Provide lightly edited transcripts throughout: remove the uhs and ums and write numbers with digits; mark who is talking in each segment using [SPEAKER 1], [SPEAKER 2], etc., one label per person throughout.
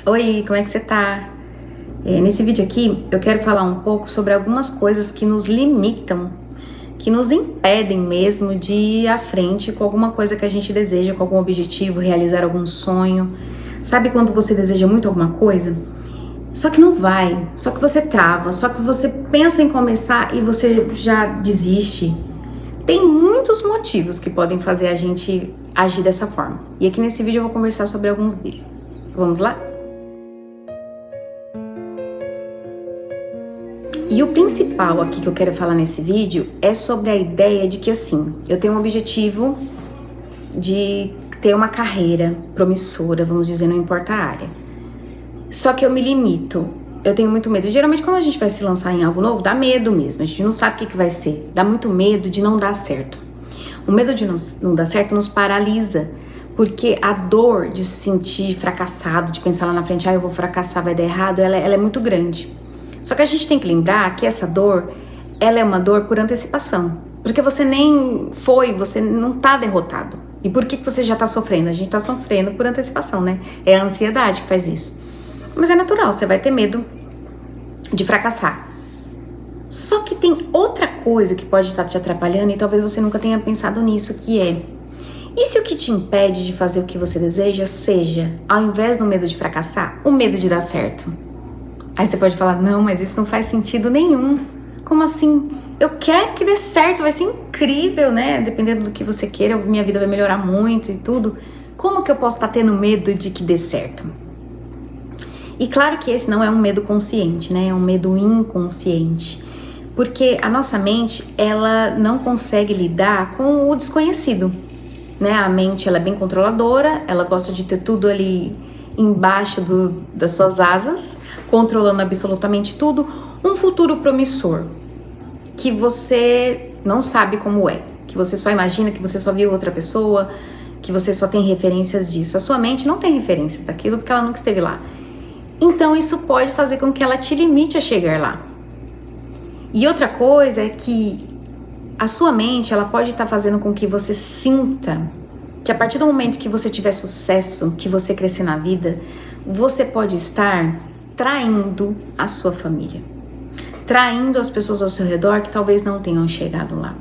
[SPEAKER 1] Oi, como é que você tá? Nesse vídeo aqui eu quero falar um pouco sobre algumas coisas que nos limitam, que nos impedem mesmo de ir à frente com alguma coisa que a gente deseja, com algum objetivo, realizar algum sonho. Sabe quando você deseja muito alguma coisa? Só que não vai, só que você trava, só que você pensa em começar e você já desiste. Tem muitos motivos que podem fazer a gente agir dessa forma. E aqui nesse vídeo eu vou conversar sobre alguns deles. Vamos lá? E o principal aqui que eu quero falar nesse vídeo é sobre a ideia de que assim, eu tenho um objetivo de ter uma carreira promissora, vamos dizer, não importa a área. Só que eu me limito, eu tenho muito medo. Geralmente quando a gente vai se lançar em algo novo, dá medo mesmo, a gente não sabe o que vai ser. Dá muito medo de não dar certo. O medo de não dar certo nos paralisa, porque a dor de se sentir fracassado, de pensar lá na frente, eu vou fracassar, vai dar errado, ela é muito grande. Só que a gente tem que lembrar que essa dor, ela é uma dor por antecipação. Porque você nem foi, você não tá derrotado. E por que você já tá sofrendo? A gente tá sofrendo por antecipação, né? É a ansiedade que faz isso. Mas é natural, você vai ter medo de fracassar. Só que tem outra coisa que pode estar te atrapalhando e talvez você nunca tenha pensado nisso, que é: e se o que te impede de fazer o que você deseja seja, ao invés do medo de fracassar, o medo de dar certo? Aí você pode falar, não, mas isso não faz sentido nenhum. Como assim? Eu quero que dê certo, vai ser incrível, né? Dependendo do que você queira, minha vida vai melhorar muito e tudo. Como que eu posso estar tendo medo de que dê certo? E claro que esse não é um medo consciente, né? É um medo inconsciente. Porque a nossa mente, ela não consegue lidar com o desconhecido, né? A mente, ela é bem controladora, ela gosta de ter tudo ali embaixo das suas asas, controlando absolutamente tudo, um futuro promissor que você não sabe como é, que você só imagina, que você só viu outra pessoa, que você só tem referências disso. A sua mente não tem referências daquilo porque ela nunca esteve lá. Então isso pode fazer com que ela te limite a chegar lá. E outra coisa é que a sua mente, ela pode estar fazendo com que você sinta que a partir do momento que você tiver sucesso, que você crescer na vida, você pode estar traindo a sua família, traindo as pessoas ao seu redor que talvez não tenham chegado lá.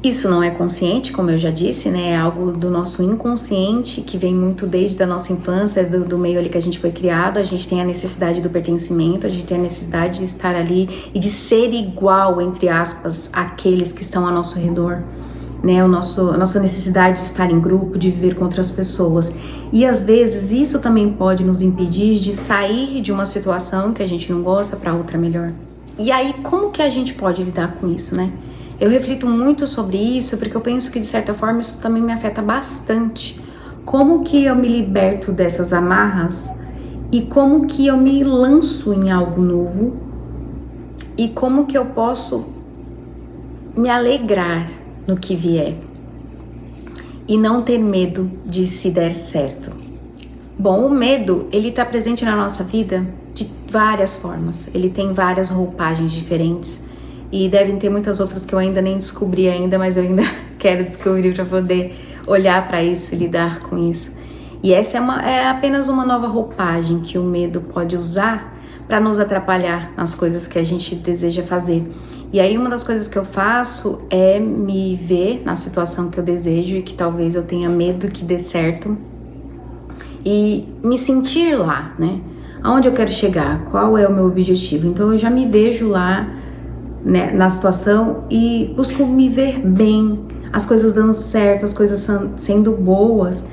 [SPEAKER 1] Isso não é consciente, como eu já disse, né? É algo do nosso inconsciente que vem muito desde a nossa infância, do meio ali que a gente foi criado. A gente tem a necessidade do pertencimento, a gente tem a necessidade de estar ali e de ser igual, entre aspas, àqueles que estão ao nosso redor. Né, a nossa necessidade de estar em grupo, de viver com outras pessoas. E às vezes isso também pode nos impedir de sair de uma situação que a gente não gosta para outra melhor. E aí, como que a gente pode lidar com isso, né? Eu reflito muito sobre isso porque eu penso que de certa forma isso também me afeta bastante. Como que eu me liberto dessas amarras e como que eu me lanço em algo novo e como que eu posso me alegrar no que vier e não ter medo de se der certo. Bom, o medo, ele tá presente na nossa vida de várias formas, ele tem várias roupagens diferentes e devem ter muitas outras que eu ainda nem descobri ainda, mas eu ainda quero descobrir para poder olhar para isso e lidar com isso. E essa é apenas uma nova roupagem que o medo pode usar para nos atrapalhar nas coisas que a gente deseja fazer. E aí uma das coisas que eu faço é me ver na situação que eu desejo e que talvez eu tenha medo que dê certo e me sentir lá, né? Aonde eu quero chegar? Qual é o meu objetivo? Então eu já me vejo lá, né, na situação e busco me ver bem, as coisas dando certo, as coisas sendo boas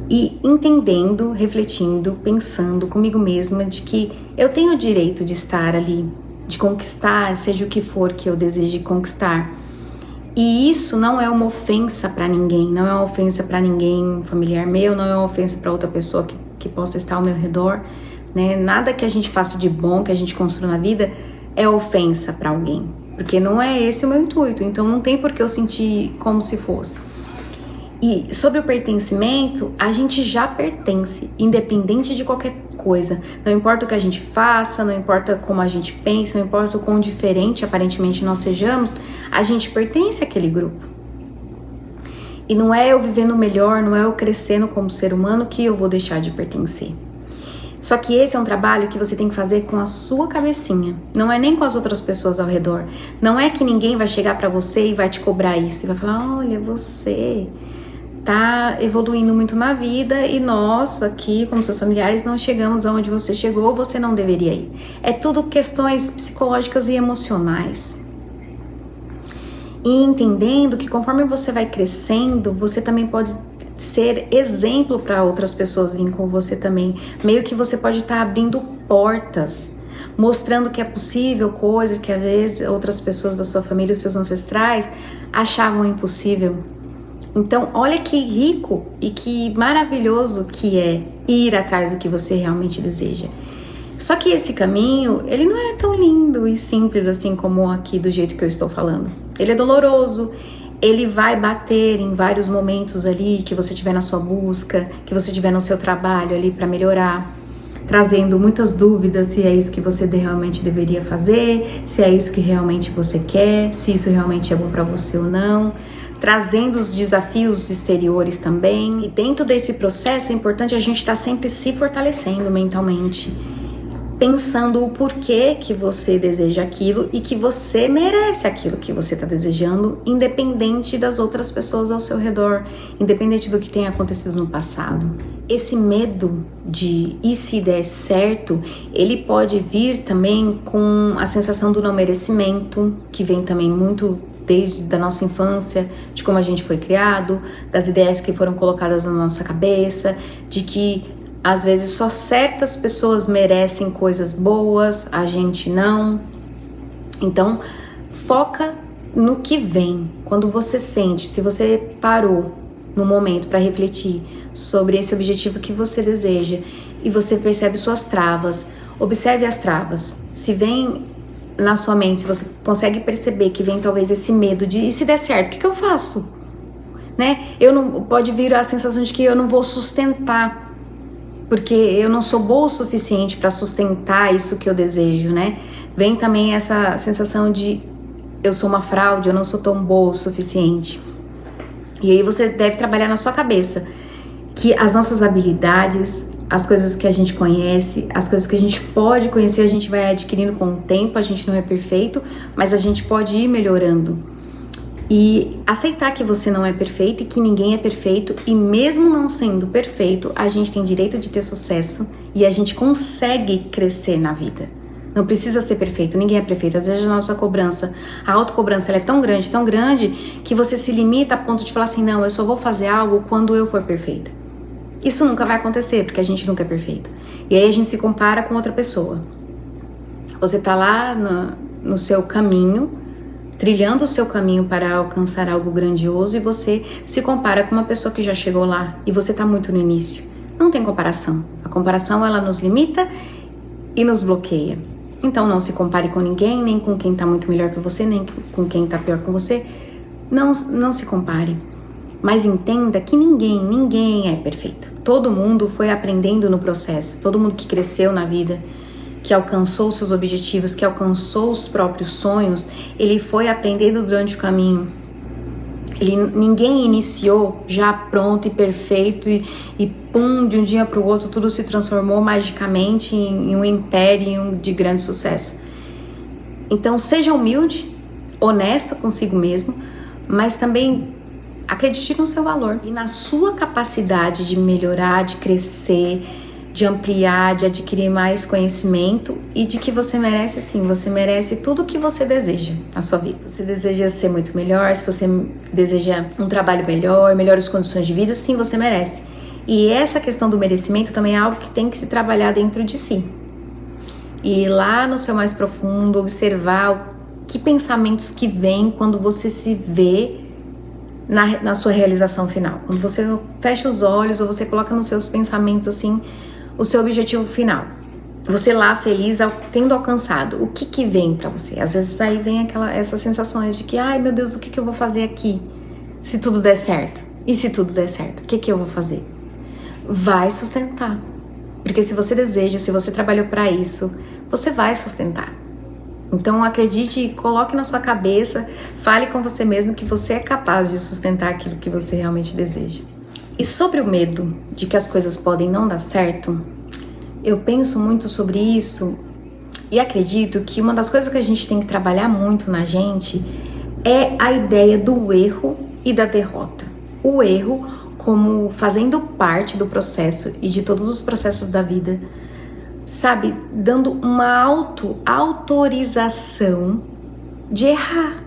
[SPEAKER 1] e entendendo, refletindo, pensando comigo mesma de que eu tenho o direito de estar ali, de conquistar, seja o que for que eu deseje conquistar. E isso não é uma ofensa para ninguém, não é uma ofensa para ninguém, um familiar meu, não é uma ofensa para outra pessoa que possa estar ao meu redor, né? Nada que a gente faça de bom, que a gente construa na vida, é ofensa para alguém, porque não é esse o meu intuito, então não tem por que eu sentir como se fosse. E sobre o pertencimento, a gente já pertence, independente de qualquer coisa. Não importa o que a gente faça, não importa como a gente pensa, não importa o quão diferente aparentemente nós sejamos, a gente pertence àquele grupo. E não é eu vivendo melhor, não é eu crescendo como ser humano que eu vou deixar de pertencer. Só que esse é um trabalho que você tem que fazer com a sua cabecinha, não é nem com as outras pessoas ao redor. Não é que ninguém vai chegar pra você e vai te cobrar isso e vai falar: olha, você tá evoluindo muito na vida e nós aqui, como seus familiares, não chegamos aonde você chegou, você não deveria ir. É tudo questões psicológicas e emocionais. E entendendo que conforme você vai crescendo, você também pode ser exemplo para outras pessoas virem com você também. Meio que você pode estar abrindo portas, mostrando que é possível coisas que às vezes outras pessoas da sua família, os seus ancestrais, achavam impossível. Então, olha que rico e que maravilhoso que é ir atrás do que você realmente deseja. Só que esse caminho, ele não é tão lindo e simples assim como aqui do jeito que eu estou falando. Ele é doloroso. Ele vai bater em vários momentos ali que você tiver na sua busca, que você tiver no seu trabalho ali para melhorar, trazendo muitas dúvidas se é isso que você realmente deveria fazer, se é isso que realmente você quer, se isso realmente é bom para você ou não, trazendo os desafios exteriores também. E dentro desse processo é importante a gente estar sempre se fortalecendo mentalmente, pensando o porquê que você deseja aquilo e que você merece aquilo que você está desejando, independente das outras pessoas ao seu redor, independente do que tenha acontecido no passado. Esse medo de e se der certo, ele pode vir também com a sensação do não merecimento, que vem também muito desde a nossa infância, de como a gente foi criado, das ideias que foram colocadas na nossa cabeça, de que às vezes só certas pessoas merecem coisas boas, a gente não. Então, foca no que vem. Quando você sente, se você parou no momento para refletir sobre esse objetivo que você deseja e você percebe suas travas, observe as travas. Se vem na sua mente, se você consegue perceber que vem talvez esse medo de e se der certo, o que eu faço? Né? Pode vir a sensação de que eu não vou sustentar, porque eu não sou boa o suficiente para sustentar isso que eu desejo, né? Vem também essa sensação de eu sou uma fraude, eu não sou tão boa o suficiente. E aí você deve trabalhar na sua cabeça que as nossas habilidades, as coisas que a gente conhece, as coisas que a gente pode conhecer, a gente vai adquirindo com o tempo, a gente não é perfeito, mas a gente pode ir melhorando. E aceitar que você não é perfeito e que ninguém é perfeito, e mesmo não sendo perfeito, a gente tem direito de ter sucesso e a gente consegue crescer na vida. Não precisa ser perfeito, ninguém é perfeito. Às vezes a nossa cobrança, a autocobrança, ela é tão grande, que você se limita a ponto de falar assim: não, eu só vou fazer algo quando eu for perfeita. Isso nunca vai acontecer, porque a gente nunca é perfeito. E aí a gente se compara com outra pessoa. Você tá lá no seu caminho, trilhando o seu caminho para alcançar algo grandioso, e você se compara com uma pessoa que já chegou lá e você tá muito no início. Não tem comparação. A comparação, ela nos limita e nos bloqueia. Então não se compare com ninguém, nem com quem tá muito melhor que você, nem com quem tá pior que você. Não se compare. Mas entenda que ninguém é perfeito. Todo mundo foi aprendendo no processo. Todo mundo que cresceu na vida, que alcançou seus objetivos, que alcançou os próprios sonhos, ele foi aprendendo durante o caminho. Ninguém iniciou já pronto e perfeito e pum, de um dia para o outro tudo se transformou magicamente em um império de grande sucesso. Então seja humilde, honesta consigo mesmo, mas também acredite no seu valor e na sua capacidade de melhorar, de crescer, de ampliar, de adquirir mais conhecimento, e de que você merece sim, você merece tudo o que você deseja na sua vida. Você deseja ser muito melhor, se você deseja um trabalho melhor, melhores condições de vida, sim, você merece. E essa questão do merecimento também é algo que tem que se trabalhar dentro de si. E ir lá no seu mais profundo, observar que pensamentos que vêm quando você se vê na sua realização final. Quando você fecha os olhos ou você coloca nos seus pensamentos assim o seu objetivo final, você lá feliz tendo alcançado, o que vem pra você? Às vezes aí vem essas sensações de que, ai meu Deus, o que eu vou fazer aqui se tudo der certo? E se tudo der certo, o que eu vou fazer? Vai sustentar, porque se você deseja, se você trabalhou pra isso, você vai sustentar. Então acredite, coloque na sua cabeça, fale com você mesmo que você é capaz de sustentar aquilo que você realmente deseja. E sobre o medo de que as coisas podem não dar certo, eu penso muito sobre isso e acredito que uma das coisas que a gente tem que trabalhar muito na gente é a ideia do erro e da derrota. O erro como fazendo parte do processo e de todos os processos da vida, sabe? Dando uma autorização de errar.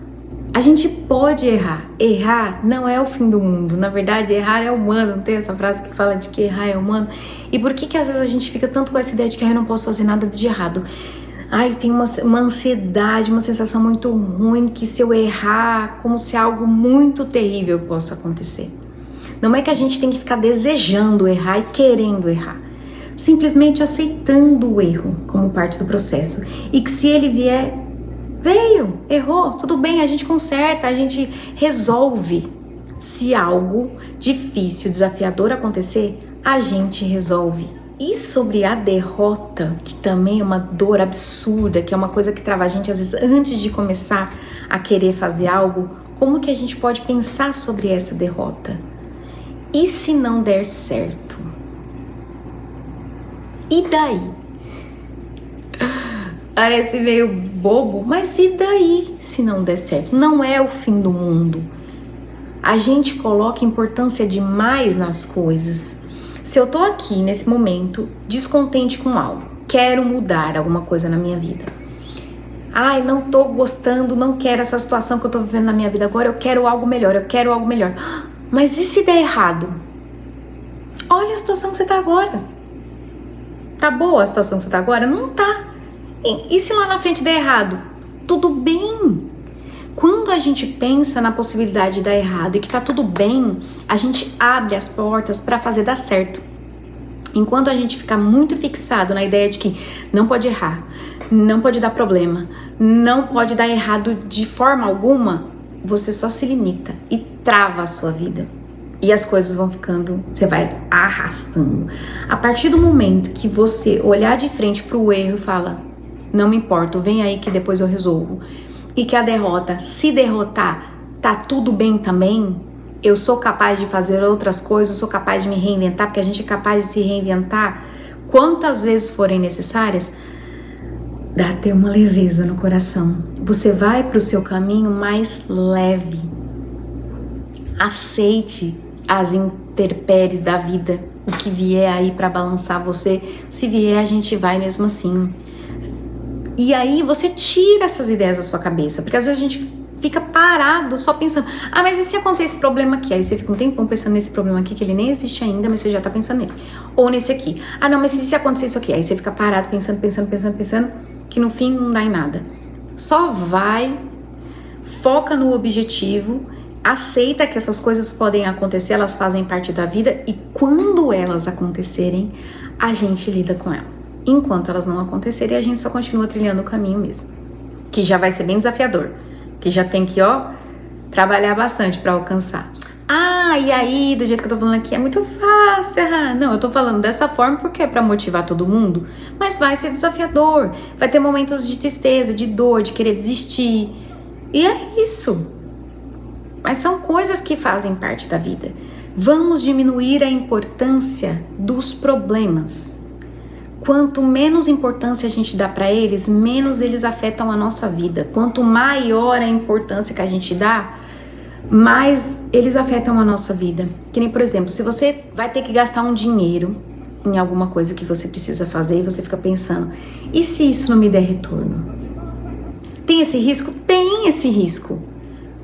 [SPEAKER 1] A gente pode errar. Errar não é o fim do mundo. Na verdade, errar é humano. Não tem essa frase que fala de que errar é humano? E por que às vezes a gente fica tanto com essa ideia de que eu não posso fazer nada de errado? Ai, tem uma ansiedade, uma sensação muito ruim que se eu errar, como se algo muito terrível possa acontecer. Não é que a gente tem que ficar desejando errar e querendo errar. Simplesmente aceitando o erro como parte do processo. E que se ele vier, veio, errou, tudo bem, a gente conserta, a gente resolve. Se algo difícil, desafiador acontecer, a gente resolve. E sobre a derrota, que também é uma dor absurda, que é uma coisa que trava a gente às vezes antes de começar a querer fazer algo, como que a gente pode pensar sobre essa derrota? E se não der certo? E daí? Parece meio bobo, mas e daí se não der certo? Não é o fim do mundo. A gente coloca importância demais nas coisas. Se eu tô aqui nesse momento descontente com algo, quero mudar alguma coisa na minha vida. Ai, não tô gostando, não quero essa situação que eu tô vivendo na minha vida agora, eu quero algo melhor, eu quero algo melhor. Mas e se der errado? Olha a situação que você tá agora. Tá boa a situação que você tá agora? Não tá. E se lá na frente der errado? Tudo bem. Quando a gente pensa na possibilidade de dar errado e que tá tudo bem, a gente abre as portas para fazer dar certo. Enquanto a gente fica muito fixado na ideia de que não pode errar, não pode dar problema, não pode dar errado de forma alguma, você só se limita e trava a sua vida. E as coisas vão ficando, você vai arrastando. A partir do momento que você olhar de frente pro erro e fala, não me importo, vem aí que depois eu resolvo. E que a derrota, se derrotar, tá tudo bem também. Eu sou capaz de fazer outras coisas, eu sou capaz de me reinventar, porque a gente é capaz de se reinventar quantas vezes forem necessárias. Dá até uma leveza no coração. Você vai pro seu caminho mais leve. Aceite as intempéries da vida, o que vier aí pra balançar você. Se vier, a gente vai mesmo assim. E aí você tira essas ideias da sua cabeça, porque às vezes a gente fica parado só pensando, ah, mas e se acontecer esse problema aqui? Aí você fica um tempão pensando nesse problema aqui, que ele nem existe ainda, mas você já tá pensando nele. Ou nesse aqui, ah não, mas e se acontecer isso aqui? Aí você fica parado pensando, que no fim não dá em nada. Só vai, foca no objetivo, aceita que essas coisas podem acontecer, elas fazem parte da vida, e quando elas acontecerem, a gente lida com elas. Enquanto elas não acontecerem, a gente só continua trilhando o caminho mesmo, que já vai ser bem desafiador, que já tem que, trabalhar bastante para alcançar. Ah, e aí, do jeito que eu tô falando aqui, é muito fácil. Não, eu tô falando dessa forma porque é pra motivar todo mundo, mas vai ser desafiador, vai ter momentos de tristeza, de dor, de querer desistir, e é isso. Mas são coisas que fazem parte da vida. Vamos diminuir a importância dos problemas. Quanto menos importância a gente dá para eles, menos eles afetam a nossa vida. Quanto maior a importância que a gente dá, mais eles afetam a nossa vida. Que nem, por exemplo, se você vai ter que gastar um dinheiro em alguma coisa que você precisa fazer e você fica pensando, e se isso não me der retorno? Tem esse risco? Tem esse risco.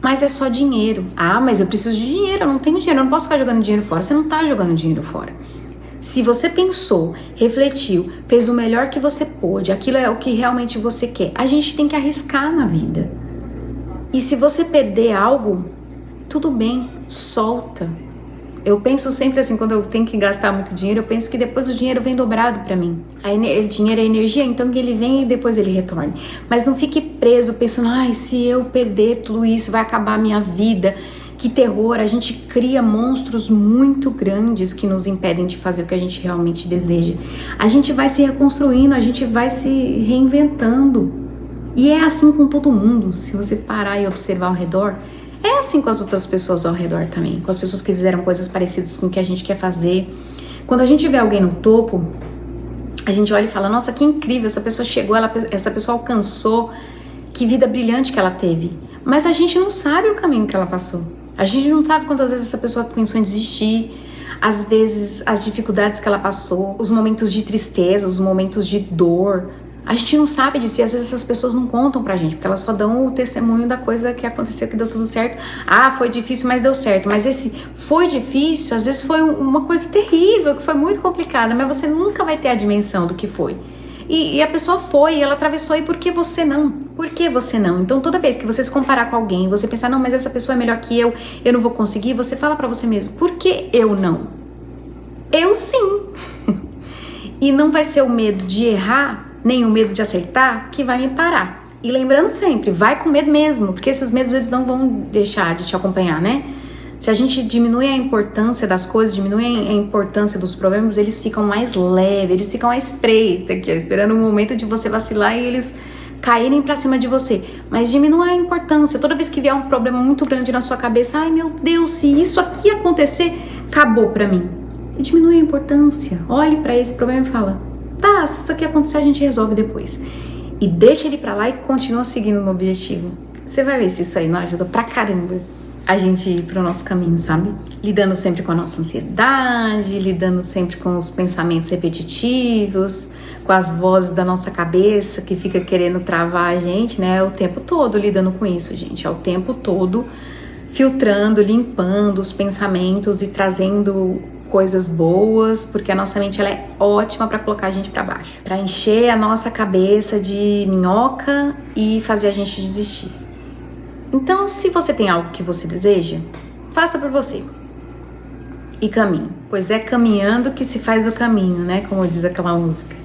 [SPEAKER 1] Mas é só dinheiro. Ah, mas eu preciso de dinheiro, eu não tenho dinheiro, eu não posso ficar jogando dinheiro fora. Você não tá jogando dinheiro fora. Se você pensou, refletiu, fez o melhor que você pôde, aquilo é o que realmente você quer, a gente tem que arriscar na vida. E se você perder algo, tudo bem, solta. Eu penso sempre assim, quando eu tenho que gastar muito dinheiro, eu penso que depois o dinheiro vem dobrado pra mim. Dinheiro é energia, então que ele vem e depois ele retorne. Mas não fique preso pensando, ai, se eu perder tudo isso, vai acabar a minha vida. Que terror, a gente cria monstros muito grandes que nos impedem de fazer o que a gente realmente deseja. A gente vai se reconstruindo, a gente vai se reinventando. E é assim com todo mundo, se você parar e observar ao redor, é assim com as outras pessoas ao redor também, com as pessoas que fizeram coisas parecidas com o que a gente quer fazer. Quando a gente vê alguém no topo, a gente olha e fala, nossa, que incrível, essa pessoa chegou, essa pessoa alcançou, que vida brilhante que ela teve. Mas a gente não sabe o caminho que ela passou. A gente não sabe quantas vezes essa pessoa pensou em desistir, às vezes as dificuldades que ela passou, os momentos de tristeza, os momentos de dor. A gente não sabe disso e às vezes essas pessoas não contam pra gente, porque elas só dão o testemunho da coisa que aconteceu, que deu tudo certo. Ah, foi difícil, mas deu certo. Mas esse foi difícil, às vezes foi uma coisa terrível, que foi muito complicada, mas você nunca vai ter a dimensão do que foi. E a pessoa foi, ela atravessou, e por que você não? Por que você não? Então toda vez que você se comparar com alguém, você pensar, não, mas essa pessoa é melhor que eu não vou conseguir, você fala pra você mesmo, por que eu não? Eu sim. E não vai ser o medo de errar, nem o medo de acertar, que vai me parar. E lembrando sempre, vai com medo mesmo, porque esses medos eles não vão deixar de te acompanhar, né? Se a gente diminui a importância das coisas, diminui a importância dos problemas, eles ficam mais leves, eles ficam à espreita, aqui, esperando o momento de você vacilar e eles caírem pra cima de você. Mas diminua a importância. Toda vez que vier um problema muito grande na sua cabeça, ai meu Deus, se isso aqui acontecer, acabou pra mim. E diminui a importância. Olhe pra esse problema e fala, tá, se isso aqui acontecer, a gente resolve depois. E deixa ele pra lá e continua seguindo no objetivo. Você vai ver se isso aí não ajuda pra caramba a gente ir pro nosso caminho, sabe? Lidando sempre com a nossa ansiedade, lidando sempre com os pensamentos repetitivos, com as vozes da nossa cabeça que fica querendo travar a gente, né? O tempo todo lidando com isso, gente. É o tempo todo filtrando, limpando os pensamentos e trazendo coisas boas, porque a nossa mente ela é ótima para colocar a gente para baixo, para encher a nossa cabeça de minhoca e fazer a gente desistir. Então, se você tem algo que você deseja, faça por você e caminhe, pois é caminhando que se faz o caminho, né? Como diz aquela música.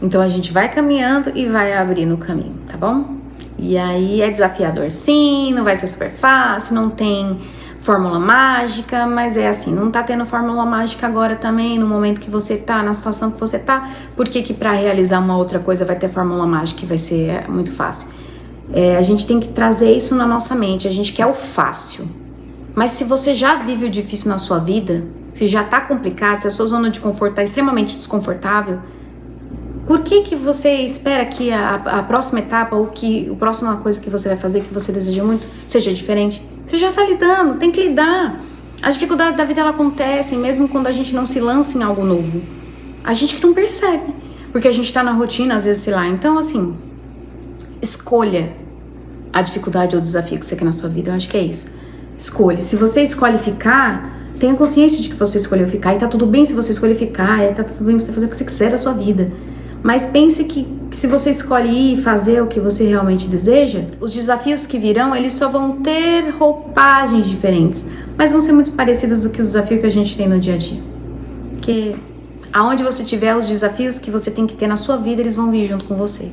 [SPEAKER 1] Então a gente vai caminhando e vai abrindo o caminho, tá bom? E aí é desafiador sim, não vai ser super fácil, não tem fórmula mágica, mas é assim, não tá tendo fórmula mágica agora também, no momento que você tá, na situação que você tá, por que pra realizar uma outra coisa vai ter fórmula mágica e vai ser muito fácil? A gente tem que trazer isso na nossa mente, a gente quer o fácil. Mas se você já vive o difícil na sua vida, se já tá complicado, se a sua zona de conforto tá extremamente desconfortável, por que você espera que a próxima etapa ou que a próxima coisa que você vai fazer, que você deseja muito, seja diferente? Você já tá lidando, tem que lidar. As dificuldades da vida, elas acontecem, mesmo quando a gente não se lança em algo novo. A gente que não percebe, porque a gente tá na rotina, às vezes, sei lá. Então, assim, escolha a dificuldade ou o desafio que você quer na sua vida. Eu acho que é isso. Escolha. Se você escolhe ficar, tenha consciência de que você escolheu ficar. E tá tudo bem se você escolher ficar, tá tudo bem você fazer o que você quiser da sua vida. Mas pense que se você escolhe ir e fazer o que você realmente deseja, os desafios que virão, eles só vão ter roupagens diferentes, mas vão ser muito parecidos do que os desafios que a gente tem no dia a dia. Porque aonde você tiver os desafios que você tem que ter na sua vida, eles vão vir junto com você.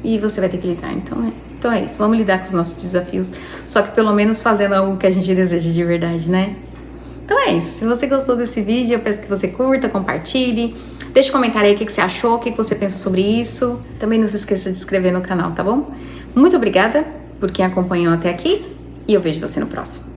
[SPEAKER 1] E você vai ter que lidar. Então é isso, vamos lidar com os nossos desafios, só que pelo menos fazendo algo que a gente deseja de verdade, né? Então é isso, se você gostou desse vídeo, eu peço que você curta, compartilhe, deixa um comentário aí o que você achou, o que você pensa sobre isso. Também não se esqueça de se inscrever no canal, tá bom? Muito obrigada por quem acompanhou até aqui e eu vejo você no próximo.